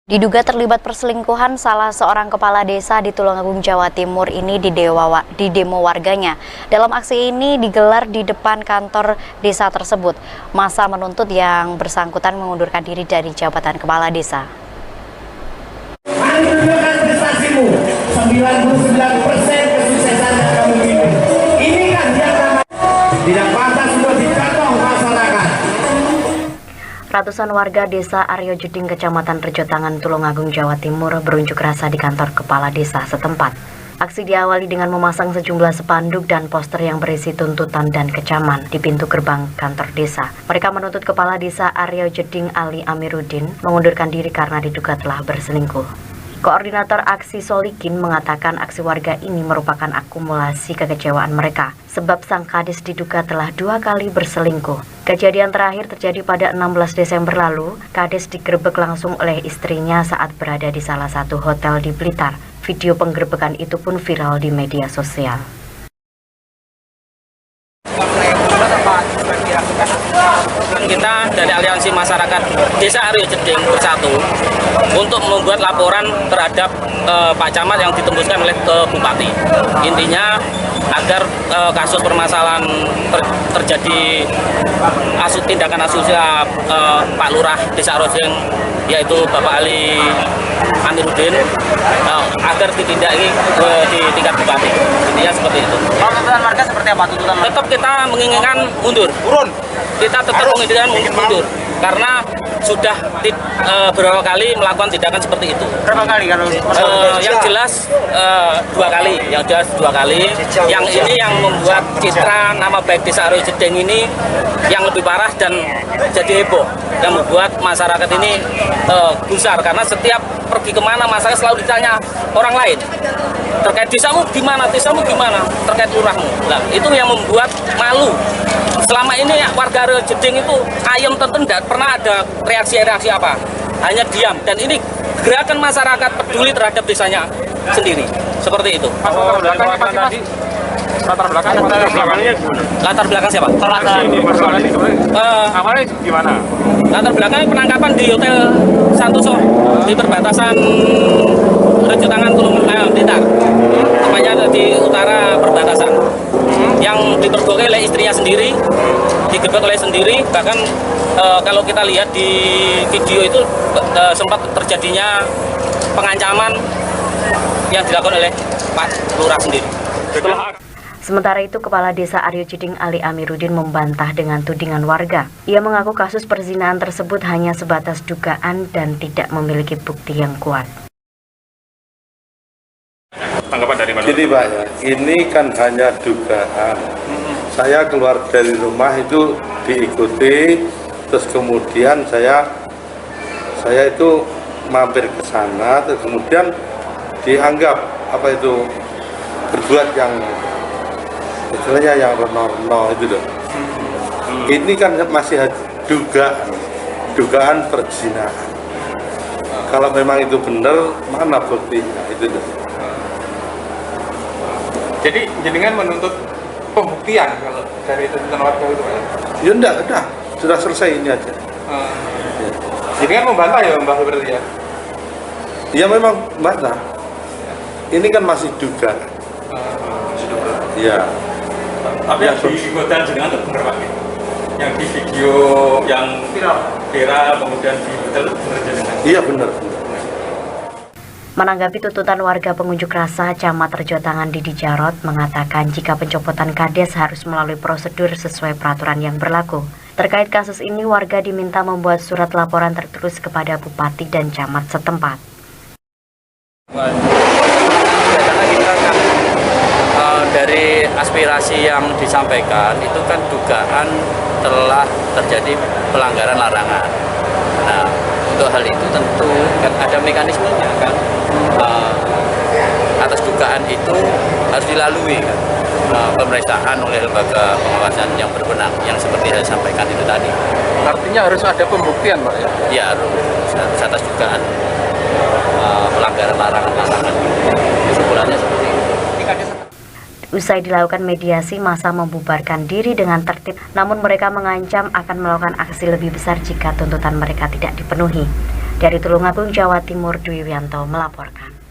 Diduga terlibat perselingkuhan, salah seorang kepala desa di Tulungagung, Jawa Timur ini di demo warganya. Dalam aksi ini digelar di depan kantor desa tersebut. Massa menuntut yang bersangkutan mengundurkan diri dari jabatan kepala desa. Mari tunjukkan prestasimu, 99% kesuksesan yang kamu miliki. Ini kan yang namanya tidak pantas untuk dicontoh masyarakat. Ratusan warga desa Aryo Jeding, Kecamatan Rejotangan, Tulungagung, Jawa Timur berunjuk rasa di kantor kepala desa setempat. Aksi diawali dengan memasang sejumlah spanduk dan poster yang berisi tuntutan dan kecaman di pintu gerbang kantor desa. Mereka menuntut kepala desa Aryo Jeding Ali Amiruddin mengundurkan diri karena diduga telah berselingkuh. Koordinator aksi Solikin mengatakan aksi warga ini merupakan akumulasi kekecewaan mereka sebab sang kades diduga telah 2 kali berselingkuh. Kejadian terakhir terjadi pada 16 Desember lalu. Kades digerebek langsung oleh istrinya saat berada di salah satu hotel di Blitar. Video penggerebekan itu pun viral di media sosial. Kita dari Aliansi Masyarakat Desa Aryo Jeding bersatu untuk membuat laporan terhadap Pak Camat yang ditembuskan oleh Bupati. Intinya agar kasus permasalahan terjadi tindakan asusila Pak Lurah Desa Aryo Jeding, yaitu Bapak Ali Amiruddin, agar ditindaki di tingkat Bupati. Intinya seperti itu. Tuntutan warga seperti apa? Tetap kita menginginkan mundur. Kita tetap menginginkan mundur karena sudah beberapa kali melakukan tindakan seperti itu. Berapa kali kalau yang jelas 2 kali, Yang ini yang membuat citra nama baik Desa Aryo Jeding ini yang lebih parah dan jadi heboh, yang membuat masyarakat ini gusar karena setiap pergi kemana masyarakat selalu ditanya orang lain terkait desamu gimana, terkait lurahmu. Nah, itu yang membuat malu. Selama ini warga Aryo Jeding itu ayam tentu tidak pernah ada reaksi apa, hanya diam. Dan ini gerakan masyarakat peduli terhadap desanya sendiri, seperti itu. Latar belakang siapa? Awalnya gimana? Latar belakangnya penangkapan di Hotel Santoso di perbatasan Rejotangan Blitar, tepatnya di utara perbatasan. Yang dipergoki oleh istrinya sendiri, digerebek oleh sendiri. Bahkan kalau kita lihat di video itu sempat terjadinya pengancaman yang dilakukan oleh Pak Lurah sendiri. Sementara itu, Kepala Desa Aryo Jeding Ali Amiruddin membantah dengan tudingan warga. Ia mengaku kasus perzinahan tersebut hanya sebatas dugaan dan tidak memiliki bukti yang kuat. Tanggapan dari mana? Jadi Pak, ini kan hanya dugaan. Saya keluar dari rumah itu diikuti, terus kemudian saya itu mampir ke sana, terus kemudian dianggap berbuat yang istilahnya yang reno-reno itu loh. Ini kan masih dugaan perzinahan. Kalau memang itu benar, mana buktinya itu loh. Jadi jenengan menuntut pembuktian kalau dari tuntutan warga itu? Ya enggak, sudah selesai ini aja. Jenengan membantah ya Mbak berarti ya? Ya memang bantah. Ini kan masih dugaan. Ya. Tapi yang di hotel jenengan itu benar Pak? Yang di video yang viral kemudian di hotel itu benar jenengan? Iya benar. Menanggapi tuntutan warga pengunjuk rasa, Camat Rejotangan Didi Jarot mengatakan jika pencopotan kades harus melalui prosedur sesuai peraturan yang berlaku. Terkait kasus ini, warga diminta membuat surat laporan tertulis kepada Bupati dan Camat setempat. Karena kita kan dari aspirasi yang disampaikan itu kan dugaan telah terjadi pelanggaran larangan. Nah, untuk hal itu tentu kan ada mekanismenya kan. Atas dugaan itu harus dilalui kan, pemeriksaan oleh lembaga pengawasan yang berwenang yang seperti saya sampaikan itu tadi. Artinya harus ada pembuktian Pak ya? Ya harus atas dugaan pelanggaran larangan. Kesimpulannya seperti itu. Usai dilakukan mediasi, massa membubarkan diri dengan tertib, namun mereka mengancam akan melakukan aksi lebih besar jika tuntutan mereka tidak dipenuhi. Dari Tulungagung, Jawa Timur, Dwi Wianto melaporkan.